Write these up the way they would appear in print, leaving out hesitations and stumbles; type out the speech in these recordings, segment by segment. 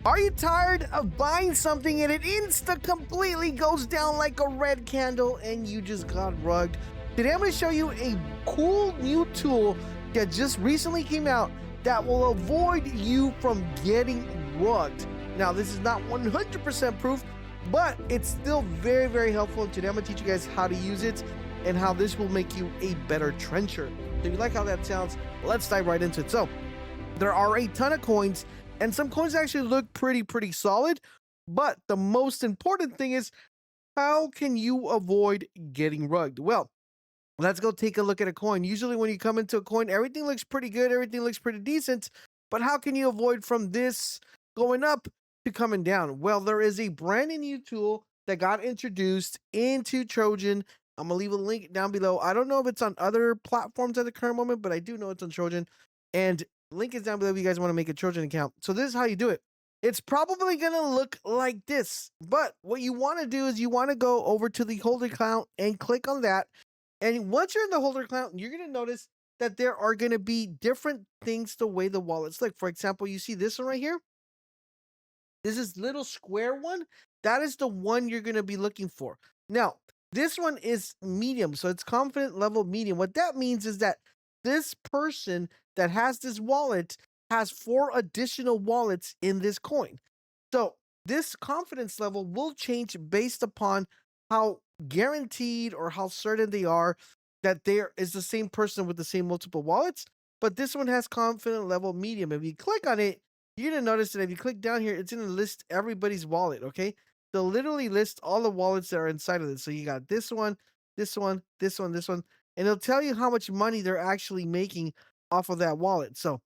Are you tired of buying something and it completely goes down like a red candle and you just got rugged? Today I'm going to show you a cool new tool that just recently came out that will avoid you from getting rugged. Now, this is not 100% proof, but it's still very, very helpful. Today I'm going to teach you guys how to use it and how this will make you a better trencher. So if you like how that sounds, let's dive right into it. So there are a ton of coins, and some coins actually look pretty solid. But the most important thing is, how can you avoid getting rugged? Well, let's go take a look at a coin. Usually when you come into a coin, everything looks pretty good, everything looks pretty decent. But how can you avoid from this going up to coming down? Well, there is a brand new tool that got introduced into Trojan. I'm gonna leave a link down below. I don't know if it's on other platforms at the current moment, but I do know it's on Trojan. And link is down below if you guys want to make a Trojan account. So this is how you do it. It's probably going to look like this, but what you want to do is you want to go over to the holder account and click on that. And once you're in the holder account, you're going to notice that there are going to be different things the way the wallets look. For example, you see this one right here. This is little square one. That is the one you're going to be looking for. Now, this one is medium, so it's confident level medium. What that means is that this person that has this wallet has 4 additional wallets in this coin. So this confidence level will change based upon how guaranteed or how certain they are that there is the same person with the same multiple wallets. But this one has confident level medium. If you click on it, you're gonna notice that if you click down here, it's gonna list everybody's wallet. Okay, so literally list all the wallets that are inside of this. So you got this one, this one, this one, this one, and it'll tell you how much money they're actually making off of that wallet. So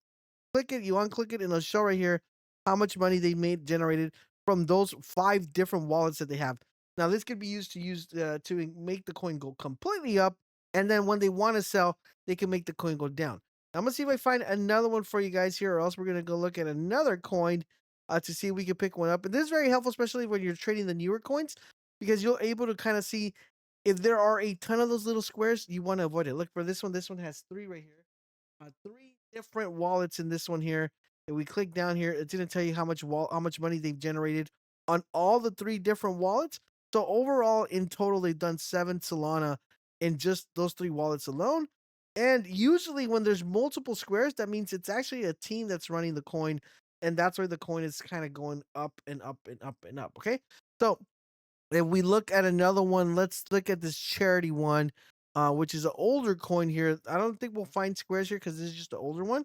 click it, you unclick it, and it'll show right here how much money they made generated from those 5 different wallets that they have. Now, this could be used to make the coin go completely up, and then when they want to sell, they can make the coin go down. I'm gonna see if I find another one for you guys here, or else we're gonna go look at another coin to see if we can pick one up. And this is very helpful, especially when you're trading the newer coins, because you'll able to kind of see if there are a ton of those little squares. You want to avoid it. Look for this one. This one has 3 right here. 3 different wallets in this one here. If we click down here, it's gonna tell you how much money they've generated on all the 3 different wallets. So overall, in total, they've done 7 Solana in just those 3 wallets alone. And usually, when there's multiple squares, that means it's actually a team that's running the coin, and that's where the coin is kind of going up and up and up and up. Okay, so if we look at another one, let's look at this charity one, which is an older coin here. I don't think we'll find squares here because this is just an older one,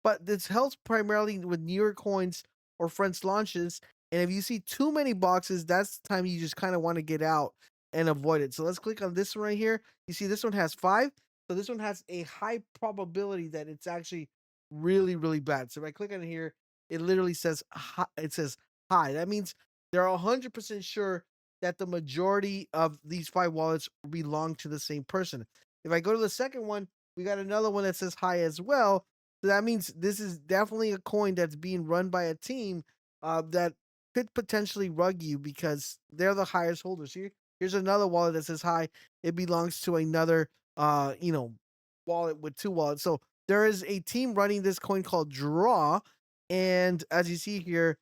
but this helps primarily with newer coins or French launches. And if you see too many boxes, that's the time you just kind of want to get out and avoid it. So let's click on this one right here. You see this one has 5. So this one has a high probability that it's actually really bad. So if I click on it here, it literally says hi, it says hi. That means they're 100% sure that the majority of these 5 wallets belong to the same person. If I go to the second one, we got another one that says hi as well. So that means this is definitely a coin that's being run by a team that could potentially rug you because they're the highest holders. Here's another wallet that says hi. It belongs to another wallet with 2 wallets. So there is a team running this coin called Draw. And as you see here,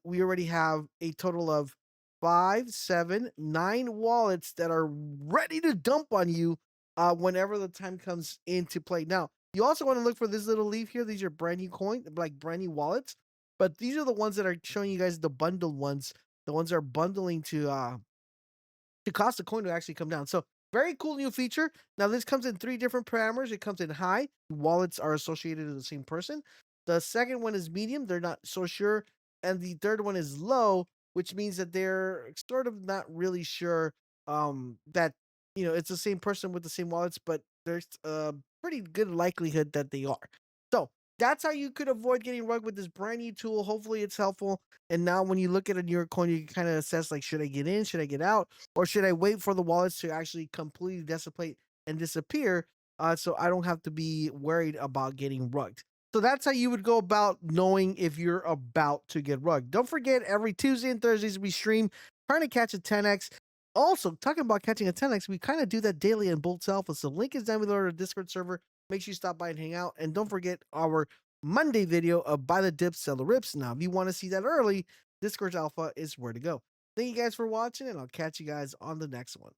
we already have a total of 5, 7, 9 wallets that are ready to dump on you whenever the time comes into play. Now, you also want to look for this little leaf here. These are brand new coin, like brand new wallets. But these are the ones that are showing you guys the bundled ones, the ones that are bundling to cause the coin to actually come down. So very cool new feature. Now this comes in 3 different parameters. It comes in high. Wallets are associated to the same person. The second one is medium. They're not so sure. And the third one is low, which means that they're sort of not really sure that it's the same person with the same wallets, but there's a pretty good likelihood that they are. So that's how you could avoid getting rugged with this brand new tool. Hopefully it's helpful. And now when you look at a newer coin, you can kind of assess like, should I get in? Should I get out? Or should I wait for the wallets to actually completely dissipate and disappear so I don't have to be worried about getting rugged? So that's how you would go about knowing if you're about to get rugged. Don't forget, every Tuesday and Thursdays we stream trying to catch a 10x. Also, talking about catching a 10x, we kind of do that daily in Boltz Alpha. So link is down below our Discord server. Make sure you stop by and hang out. And don't forget our Monday video of buy the dips, sell the rips. Now, if you want to see that early, Discord Alpha is where to go. Thank you guys for watching, and I'll catch you guys on the next one.